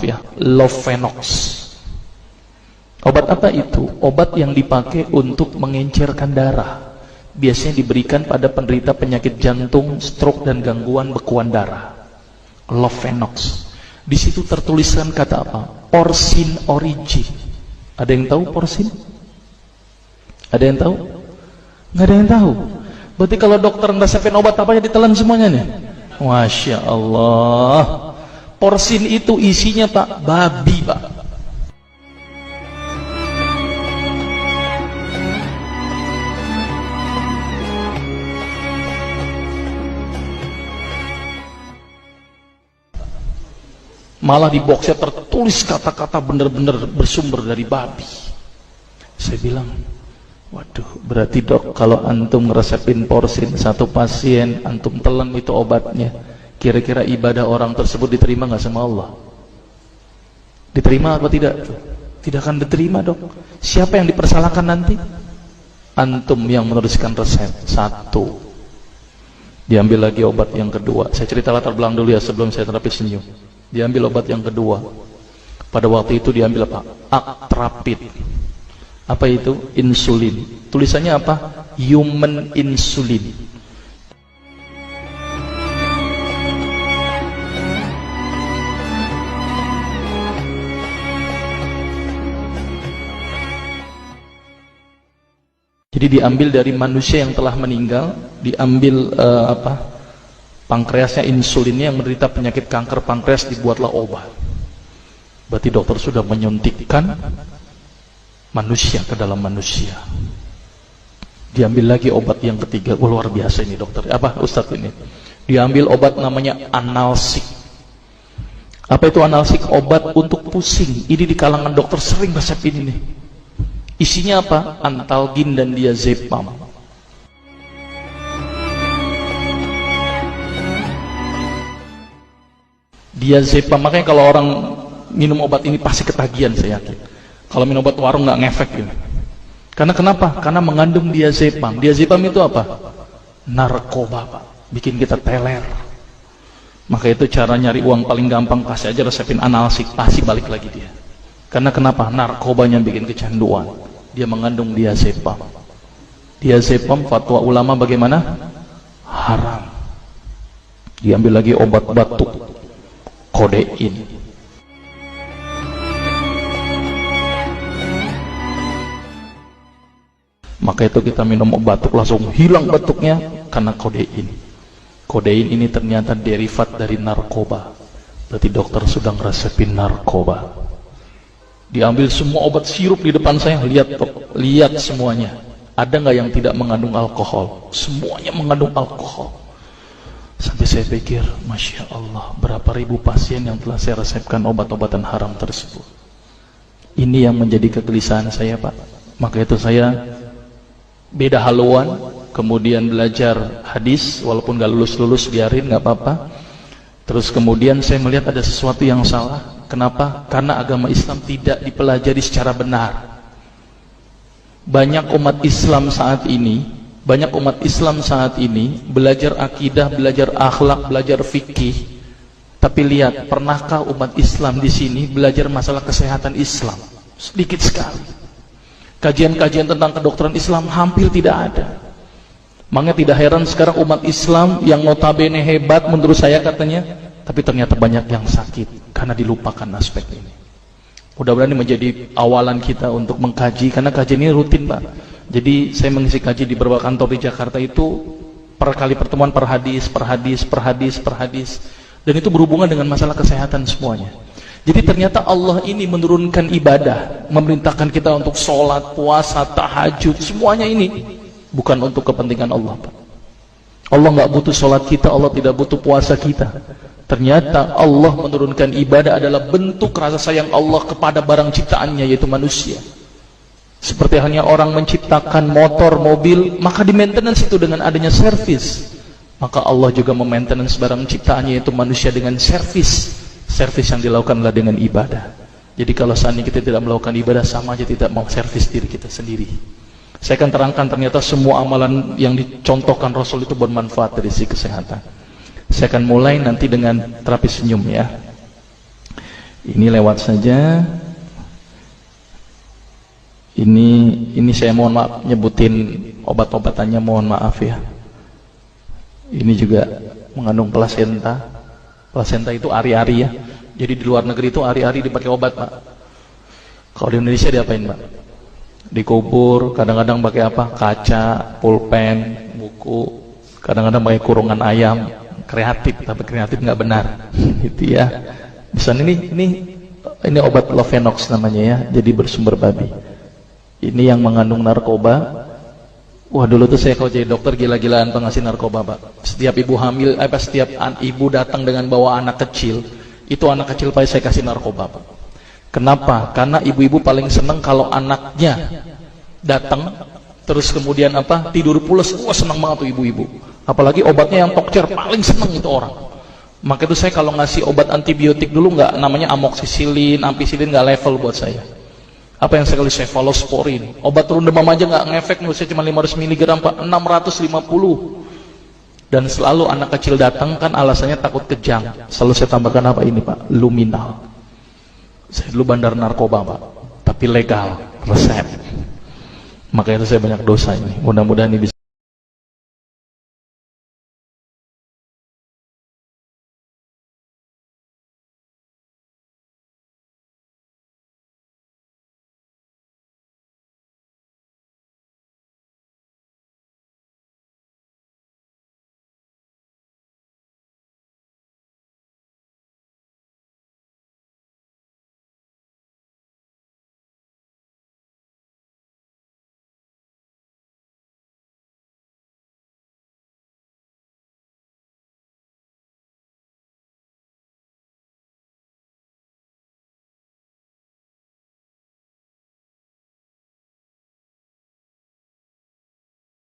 ya, Lovenox. Obat apa itu? Obat yang dipakai untuk mengencerkan darah. Biasanya diberikan pada penderita penyakit jantung, stroke, dan gangguan bekuan darah. Lovenox. Di situ tertuliskan kata apa? Porsin origin. Ada yang tahu porsin? Ada yang tahu? Nggak ada yang tahu. Berarti kalau dokter ngeresepin obat apa ya ditelan semuanya nih? Masya Allah. Porsin itu isinya Pak, babi Pak. Malah di boxnya tertulis kata-kata benar-benar bersumber dari babi. Saya bilang, waduh, berarti dok kalau antum ngeresepin porsin satu pasien, antum telan itu obatnya, kira-kira ibadah orang tersebut diterima nggak sama Allah? Diterima atau tidak? Tidak akan diterima dok. Siapa yang dipersalahkan nanti? Antum yang menuliskan resep. Satu. Diambil lagi obat yang kedua. Saya cerita latar belakang dulu ya sebelum saya terapi senyum. Diambil obat yang kedua. Pada waktu itu diambil apa? Actrapid. Apa itu? Insulin. Tulisannya apa? Human insulin. Jadi diambil dari manusia yang telah meninggal, diambil pankreasnya, insulinnya, yang menderita penyakit kanker pankreas, dibuatlah obat. Berarti dokter sudah menyuntikkan manusia ke dalam manusia. Diambil lagi obat yang ketiga. Luar biasa ini dokter. Apa Ustadz ini? Diambil obat namanya analsik. Apa itu analsik? Obat untuk pusing. Ini di kalangan dokter sering resep ini nih. Isinya apa? Antalgin dan diazepam. Diazepam, makanya kalau orang minum obat ini pasti ketagihan, saya yakin. Kalau minum obat warung nggak ngefek gitu. Karena kenapa? Karena mengandung diazepam. Diazepam itu apa? Narkoba Pak, bikin kita teler. Maka itu cara nyari uang paling gampang, kasih aja resepin analsik, pasti balik lagi dia. Karena kenapa? Narkobanya bikin kecanduan. Dia mengandung diazepam. Diazepam fatwa ulama bagaimana? Haram. Diambil lagi obat batuk, kodein. Maka itu kita minum obat batuk langsung hilang batuknya karena kodein. Kodein ini ternyata derivat dari narkoba. Berarti dokter sudah ngeresepin narkoba. Diambil semua obat sirup di depan saya, lihat semuanya. Ada nggak yang tidak mengandung alkohol? Semuanya mengandung alkohol. Sampai saya pikir, Masya Allah, berapa ribu pasien yang telah saya resepkan obat-obatan haram tersebut. Ini yang menjadi kegelisahan saya Pak. Maka itu saya beda haluan, kemudian belajar hadis, walaupun gak lulus-lulus biarin, gak apa-apa. Terus kemudian saya melihat ada sesuatu yang salah. Kenapa? Karena agama Islam tidak dipelajari secara benar. Banyak umat Islam saat ini belajar akidah, belajar akhlak, belajar fikih. Tapi lihat, pernahkah umat Islam di sini belajar masalah kesehatan Islam? Sedikit sekali. Kajian-kajian tentang kedokteran Islam hampir tidak ada. Makanya tidak heran sekarang umat Islam yang notabene hebat menurut saya katanya, tapi ternyata banyak yang sakit karena dilupakan aspek ini. Mudah-mudahan ini menjadi awalan kita untuk mengkaji, karena kajian ini rutin Pak. Jadi saya mengisi kaji di beberapa kantor di Jakarta itu per kali pertemuan, per hadis. Dan itu berhubungan dengan masalah kesehatan semuanya. Jadi ternyata Allah ini menurunkan ibadah, memerintahkan kita untuk sholat, puasa, tahajud, semuanya ini bukan untuk kepentingan Allah Pak. Allah nggak butuh sholat kita, Allah tidak butuh puasa kita. Ternyata Allah menurunkan ibadah adalah bentuk rasa sayang Allah kepada barang ciptaannya, yaitu manusia. Seperti halnya orang menciptakan motor, mobil, maka di maintenance itu dengan adanya servis. Maka Allah juga memaintenance barang ciptaannya, yaitu manusia, dengan servis. Servis yang dilakukan adalah dengan ibadah. Jadi kalau seandainya kita tidak melakukan ibadah, sama aja tidak mau servis diri kita sendiri. Saya akan terangkan ternyata semua amalan yang dicontohkan Rasul itu bermanfaat dari sisi kesehatan. Saya akan mulai nanti dengan terapi senyum ya. Ini lewat saja. Ini saya mohon maaf nyebutin obat-obatannya, mohon maaf ya. Ini juga mengandung plasenta. Plasenta itu ari-ari ya. Jadi di luar negeri itu ari-ari dipakai obat, Pak. Kalau di Indonesia diapain, Pak? Dikubur, kadang-kadang pakai apa? Kaca, pulpen, buku, kadang-kadang pakai kurungan ayam. Kreatif, tapi kreatif nggak benar. Itu ya. Misalnya ini obat Lovenox namanya ya, jadi bersumber babi. Ini yang mengandung narkoba. Wah, dulu tuh saya kalau jadi dokter gila-gilaan pengasih narkoba, Pak. Setiap ibu hamil, setiap ibu datang dengan bawa anak kecil, itu anak kecil Pak saya kasih narkoba, Pak. Kenapa? Karena ibu-ibu paling seneng kalau anaknya datang terus kemudian tidur pules. Wah, seneng banget tuh ibu-ibu. Apalagi obatnya yang tokcer, paling seneng itu orang. Maka itu saya kalau ngasih obat antibiotik dulu nggak namanya amoksisilin, ampicillin nggak level buat saya. Apa yang sekali cefalosporin, obat turun demam aja nggak ngefek, menurut saya cuma 500 mg Pak, 650. Dan selalu anak kecil datang kan alasannya takut kejang, selalu saya tambahkan apa ini Pak, luminal. Saya dulu bandar narkoba Pak, tapi legal, resep. Makanya itu saya banyak dosa ini, mudah-mudahan ini bisa